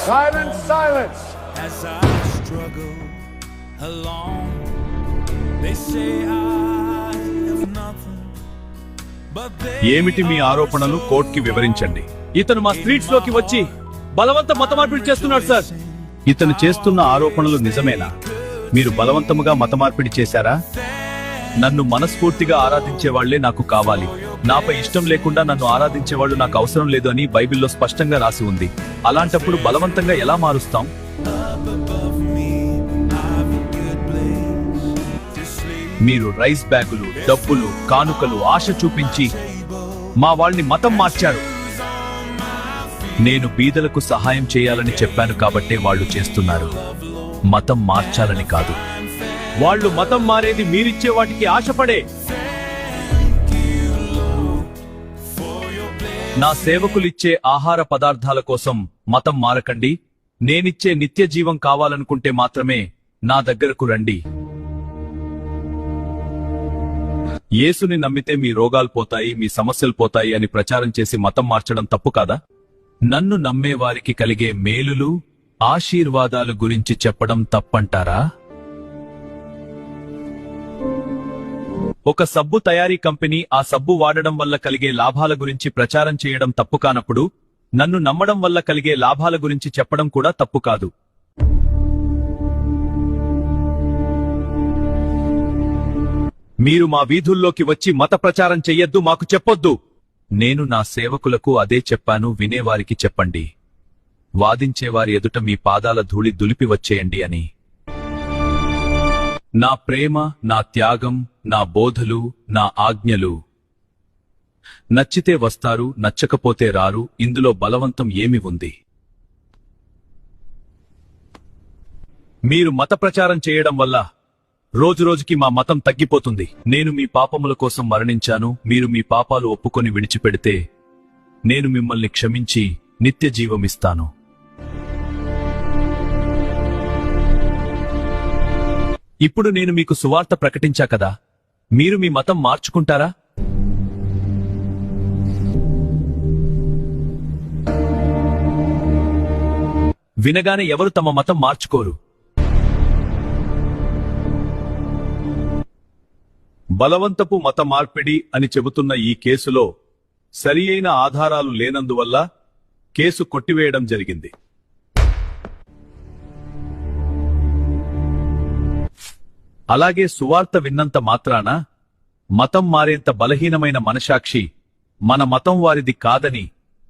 Silence, silence. As I struggle along, they say I have nothing, but they ఏమిటి మీ ఆరోపణలు కోర్టుకి వివరించండి. ఇతను మా స్ట్రీట్స్ లోకి వచ్చి బలవంత మత మార్పిడి చేస్తున్నాడు సార్. ఇతను చేస్తున్న ఆరోపణలు నిజమేనా? మీరు బలవంతముగా మత మార్పిడి చేశారా? నన్ను మనస్ఫూర్తిగా ఆరాధించే వాళ్లే నాకు కావాలి. నాపై ఇష్టం లేకుండా నన్ను ఆరాధించేవాళ్ళు నాకు అవసరం లేదు అని బైబిల్లో స్పష్టంగా రాసి ఉంది. అలాంటప్పుడు బలవంతంగా ఎలా మారుస్తాం? మీరు రైస్ బ్యాగులు, డబ్బులు, కానుకలు ఆశ చూపించి మా వాళ్ళని మతం మార్చారు. నేను బీదలకు సహాయం చేయాలని చెప్పాను కాబట్టే వాళ్ళు చేస్తున్నారు, మతం మార్చాలని కాదు. వాళ్ళు మతం మారేది మీరిచ్చే వాటికి ఆశపడే. నా సేవకులిచ్చే ఆహార పదార్థాల కోసం మతం మారకండి. నేనిచ్చే నిత్య జీవం కావాలనుకుంటే మాత్రమే నా దగ్గరకు రండి. యేసుని నమ్మితే మీ రోగాలు పోతాయి, మీ సమస్యలు పోతాయి అని ప్రచారం చేసి మతం మార్చడం తప్పు కాదా? నన్ను నమ్మే వారికి కలిగే మేలులు, ఆశీర్వాదాలు గురించి చెప్పడం తప్పంటారా? ఒక సబ్బు తయారీ కంపెనీ ఆ సబ్బు వాడడం వల్ల కలిగే లాభాల గురించి ప్రచారం చేయడం తప్పు కానప్పుడు, నన్ను నమ్మడం వల్ల కలిగే లాభాల గురించి చెప్పడం కూడా తప్పు కాదు. మీరు మా వీధుల్లోకి వచ్చి మత ప్రచారం చెయ్యొద్దు, మాకు చెప్పొద్దు. నేను నా సేవకులకు అదే చెప్పాను, వినేవారికి చెప్పండి. వాదించేవారి ఎదుట మీ పాదాల ధూళి దులిపి వచ్చేయండి అని. నా ప్రేమ, నా త్యాగం, నా బోధలు, నా ఆజ్ఞలు నచ్చితే వస్తారు, నచ్చకపోతే రారు. ఇందులో బలవంతం ఏమి ఉంది? మీరు మత ప్రచారం చేయడం వల్ల రోజురోజుకి మా మతం తగ్గిపోతుంది. నేను మీ పాపముల కోసం మరణించాను. మీరు మీ పాపాలు ఒప్పుకొని విడిచిపెడితే నేను మిమ్మల్ని క్షమించి నిత్య జీవమిస్తాను. ఇప్పుడు నేను మీకు సువార్త ప్రకటించా కదా, మీరు మీ మతం మార్చుకుంటారా? వినగానే ఎవరు తమ మతం మార్చుకోరు. బలవంతపు మత మార్పిడి అని చెబుతున్న ఈ కేసులో సరియైన ఆధారాలు లేనందువల్ల కేసు కొట్టివేయడం జరిగింది. అలాగే సువార్త విన్నంత మాత్రాన మతం మారేంత బలహీనమైన మనసాక్షి మన మతం వారిది కాదని